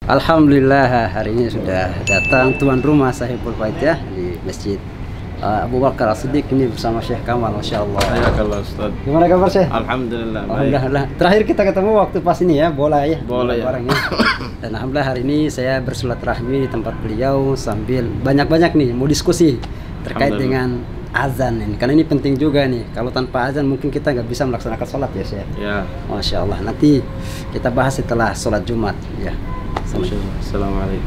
Alhamdulillah hari ini sudah datang tuan rumah Sahibul Bait ya di Masjid Abu Bakar As-Siddiq ini bersama Syekh Kamal, Masya Allah. Hayakallah Ustaz. Gimana kabar Syekh? Alhamdulillah. Alhamdulillah. Terakhir kita ketemu waktu pas ini ya, bola ya. Bola ya. Dan alhamdulillah hari ini saya bersilaturahmi di tempat beliau sambil banyak-banyak nih mau diskusi terkait dengan azan ini. Karena ini penting juga nih. Kalau tanpa azan mungkin kita nggak bisa melaksanakan sholat ya Syekh. Ya. Masya Allah. Nanti kita bahas setelah sholat Jumat ya. Assalamualaikum.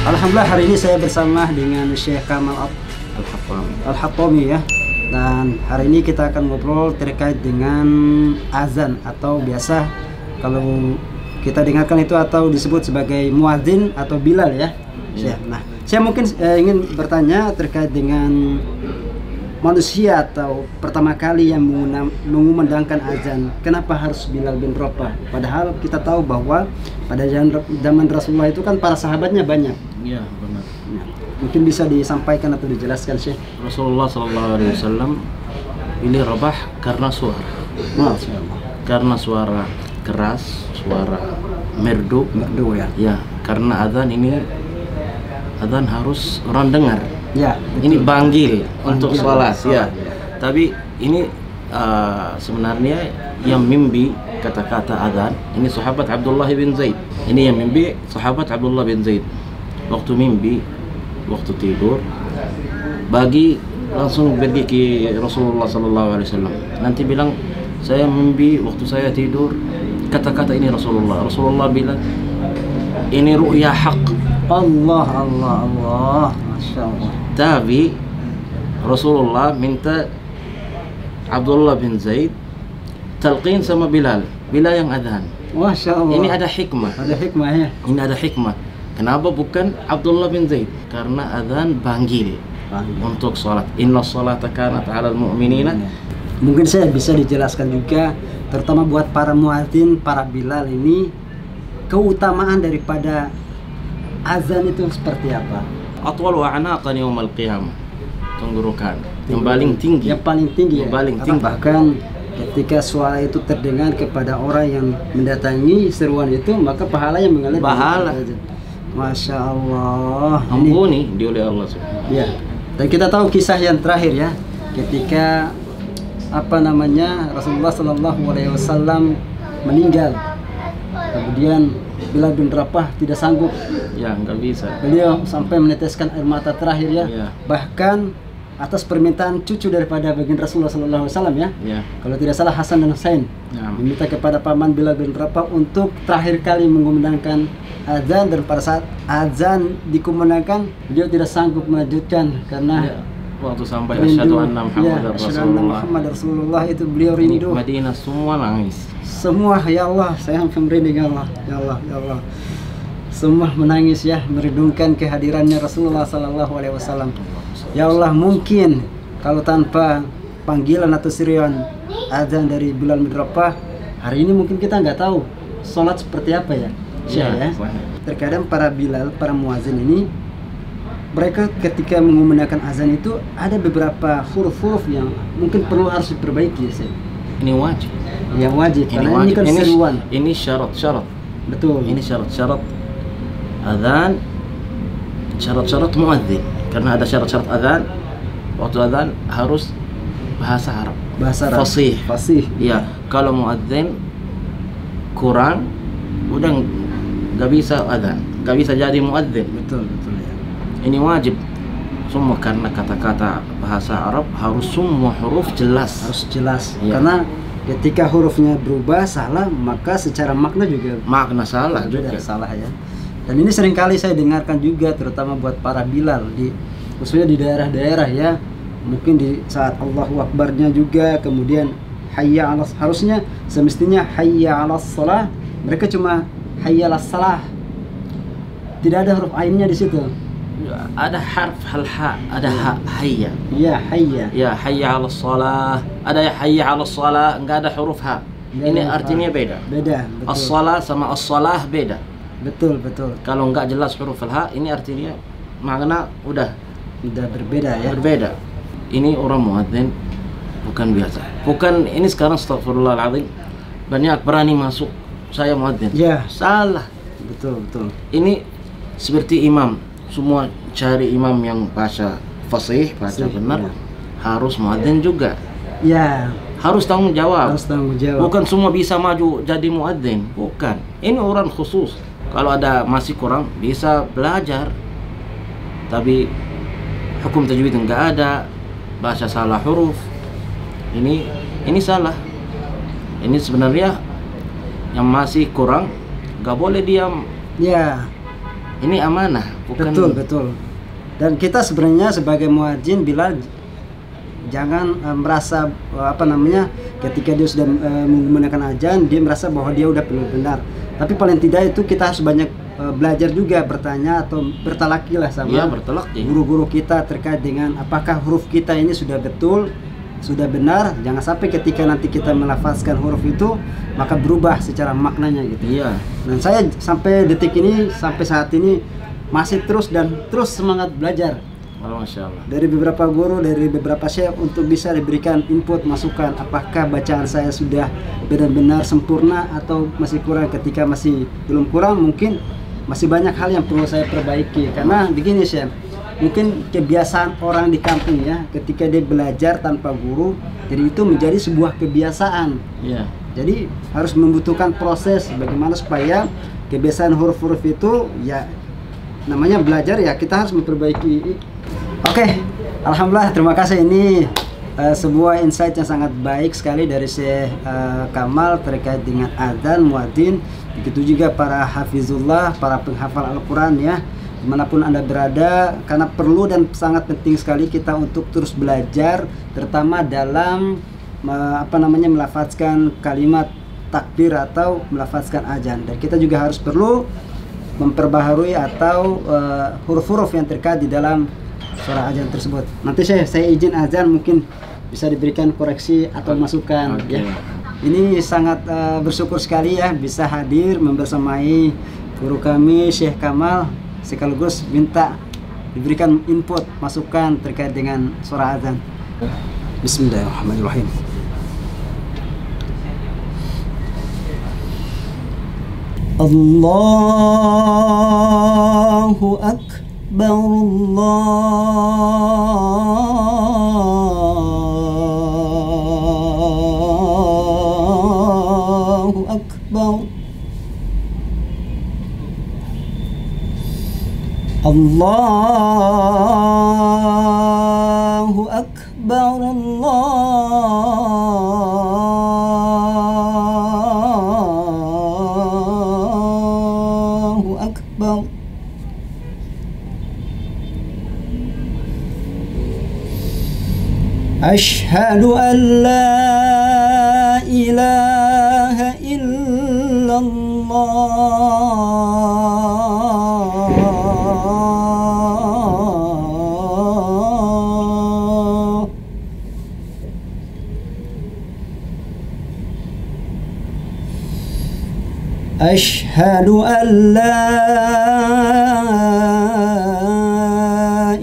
Alhamdulillah hari ini saya bersama dengan Syekh Kamal Al-Hattami ya. Dan hari ini kita akan ngobrol terkait dengan azan atau biasa kalau kita dengarkan itu atau disebut sebagai muadzin atau bilal ya. Syekh. Nah, saya mungkin ingin bertanya terkait dengan manusia atau pertama kali yang mengumandangkan azan, kenapa harus Bilal bin Rabah? Padahal kita tahu bahwa pada zaman Rasulullah itu kan para sahabatnya banyak. Iya, benar. Nah, mungkin bisa disampaikan atau dijelaskan Syekh. Rasulullah SAW pilih Rabah karena suara. Masyaallah. Karena suara keras, suara merdu. Merdu ya. Ya, karena azan harus orang dengar. Ya, ini panggil untuk sholat ya. Tapi ini sebenarnya yang mimpi kata-kata azan ini sahabat Abdullah bin Zaid. Ini yang mimpi sahabat Abdullah bin Zaid. Waktu mimpi, waktu tidur, bagi langsung pergi ke Rasulullah SAW. Nanti bilang, saya mimpi waktu saya tidur kata-kata ini Rasulullah. Rasulullah bilang, ini ru'ya haq. Allah, Masya Allah. Tapi Rasulullah minta Abdullah bin Zaid talqin sama Bilal yang adhan. Masya Allah. Ini ada hikmah. Ada hikmah ya. Ini ada hikmah. Kenapa bukan Abdullah bin Zaid? Karena adhan panggil untuk sholat. Inna sholata kanat 'alal mu'minina. Mungkin saya bisa dijelaskan juga, terutama buat para muadzin, para Bilal ini, keutamaan daripada azan itu seperti apa? Atwalu a'naqan yaumal qiyamah. Tenggorokan yang paling tinggi. Yang paling tinggi. Yang paling tinggi. Bahkan ketika suara itu terdengar kepada orang yang mendatangi seruan itu, maka pahalanya mengalir. Pahala. Masya Allah. Ampuni dia oleh Allah Subhanahu. Ya. Dan kita tahu kisah yang terakhir ya, ketika Rasulullah SAW meninggal. Kemudian Bilal bin Rabah tidak sanggup. Ya, nggak bisa. Beliau sampai meneteskan air mata terakhir ya. Bahkan atas permintaan cucu daripada baginda Rasulullah SAW ya. Kalau tidak salah Hasan dan Husain. Diminta kepada paman Bilal bin Rabah untuk terakhir kali mengumandangkan azan, dan pada saat azan dikumandangkan beliau tidak sanggup melanjutkan karena waktu sampai asyhadu anna Muhammadar Rasulullah itu beliau rindu. Madinah semua nangis. Semua ya Allah, saya hampir merinding ya Allah. Ya Allah. Semua menangis ya, merindukan kehadirannya Rasulullah SAW. Ya Allah, mungkin kalau tanpa panggilan atau seruan azan dari Bilal bin Rabah, hari ini mungkin kita nggak tahu sholat seperti apa ya. Ya. Terkadang para Bilal, para muazin ini, mereka ketika mengumandangkan azan itu ada beberapa huruf-huruf yang mungkin perlu harus diperbaiki ya. Ini wajib. Yang wajib, karena ini kan seruan. Ini syarat-syarat. Betul. Ini syarat-syarat azan, syarat-syarat muadzin. Karena ada syarat-syarat azan. Waktu azan harus bahasa Arab. Bahasa Arab. Fasih. Ya, kalau muadzin kurang, udah nggak bisa azan, nggak bisa jadi muadzin. Betul ya. Ini wajib. Semua karena kata-kata bahasa Arab harus semua huruf jelas. Harus jelas. Ya. Karena ketika hurufnya berubah salah, maka secara makna juga salah juga. Salah ya. Dan ini seringkali saya dengarkan juga, terutama buat para Bilal khususnya di daerah-daerah ya. Mungkin di saat Allahu Akbarnya juga, kemudian hayya 'alas, harusnya semestinya hayya 'alas shalah, mereka cuma hayya 'alas salah. Tidak ada huruf ainnya di situ. Ada harf hal-ha, ada ha, hayya. Iya, hayya. Ya, hayya 'alas shalah. Ada hayya 'alas shalah, enggak ada huruf ha. Ini artinya beda. Beda, betul. As-shalah sama as-shalah beda. Betul, betul. Kalau enggak jelas huruf al-ha, ini artinya makna udah Berbeda ya. berbeda. Ini orang muadzin bukan biasa. Bukan ini sekarang astagfirullahaladzim. Banyak berani masuk saya muadzin. Ya, Salah. betul, betul. Ini seperti imam. Semua cari imam yang baca fasih, baca Fasih, benar. ya. Harus muadzin juga. Ya, Harus tanggung jawab. harus tanggung jawab. Bukan semua bisa maju jadi muadzin. Bukan. Ini orang khusus. Kalau ada masih kurang bisa belajar. Tapi hukum tajwid enggak ada. Baca salah huruf. Ini salah. Ini sebenarnya yang masih kurang nggak boleh diam. Ya, Ini amanah, bukan. betul, betul. Dan kita sebenarnya sebagai muadzin bila jangan merasa ketika dia sudah menggunakan azan dia merasa bahwa dia udah benar. Tapi paling tidak itu kita harus banyak belajar juga, bertanya atau bertalaki lah sama Iya, bertalaki. guru-guru kita terkait dengan apakah huruf kita ini sudah betul, sudah benar. Jangan sampai ketika nanti kita melafazkan huruf itu maka berubah secara maknanya gitu. Iya. Dan saya sampai detik ini, sampai saat ini masih terus semangat belajar Oh, Masya Allah. dari beberapa guru, dari beberapa syekh untuk bisa diberikan input, masukan apakah bacaan saya sudah benar-benar sempurna atau masih kurang. Ketika masih belum kurang, mungkin masih banyak hal yang perlu saya perbaiki. Karena begini syekh, mungkin kebiasaan orang di kampung ya, ketika dia belajar tanpa guru, jadi itu menjadi sebuah kebiasaan. Iya. Jadi harus membutuhkan proses bagaimana supaya kebiasaan huruf-huruf itu ya namanya belajar ya kita harus memperbaiki. Oke, alhamdulillah, terima kasih. Ini sebuah insight yang sangat baik sekali dari Syekh Kamal terkait dengan adzan, muadzin. Begitu juga para hafizullah, para penghafal Al-Quran ya, dimanapun Anda berada, karena perlu dan sangat penting sekali kita untuk terus belajar, terutama dalam melafazkan kalimat takbir atau melafazkan azan. Dan kita juga harus perlu memperbaharui atau huruf-huruf yang terkait di dalam surah azan tersebut. Nanti saya izin azan mungkin bisa diberikan koreksi atau masukan. Oke. Ya. Ini sangat bersyukur sekali ya bisa hadir membersamai guru kami Syekh Kamal, sekaligus minta diberikan input masukan terkait dengan surah azan. Bismillahirrahmanirrahim. Allahu Akbar, Allahu Akbar, Allahu Akbar, Allahu Akbar. Ashhadu an la ilaha illallah. Ashhadu an la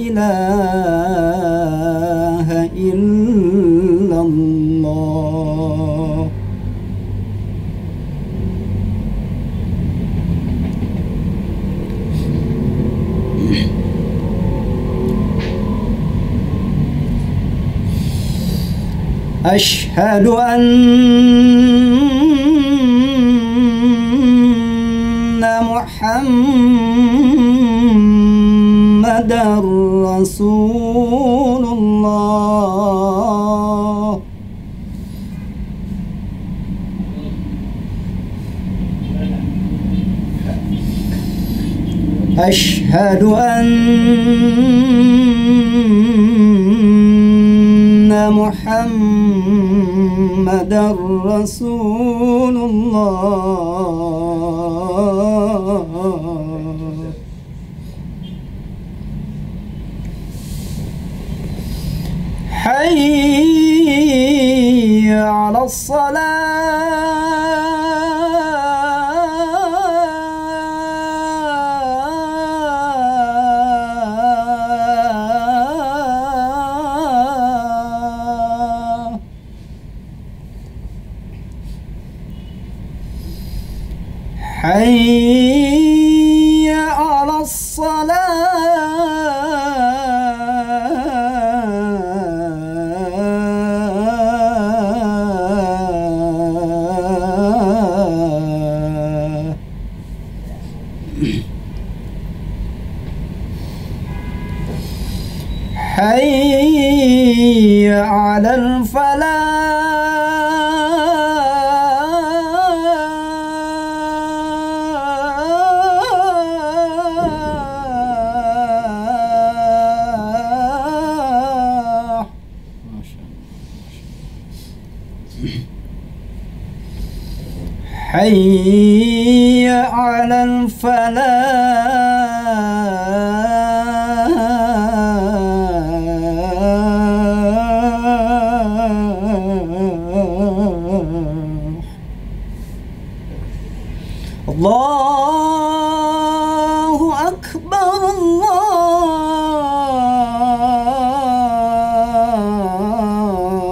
ilaha illallah. Ashhadu anna Muhammadar Rasulullah. Ashhadu anna محمدا رسول الله حي على الصلاة حي على الصلاة حي على الفلاح ما شاء حي على الفلاح الله أكبر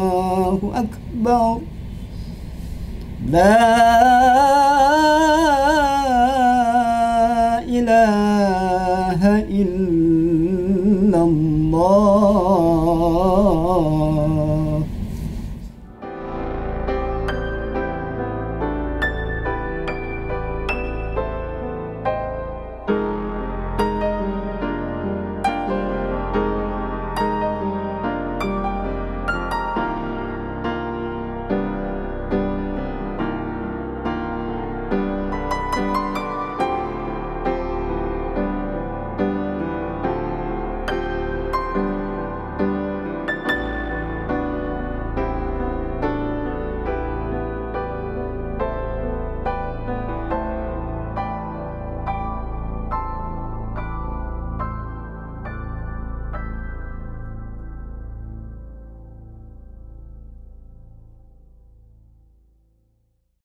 الله أكبر لا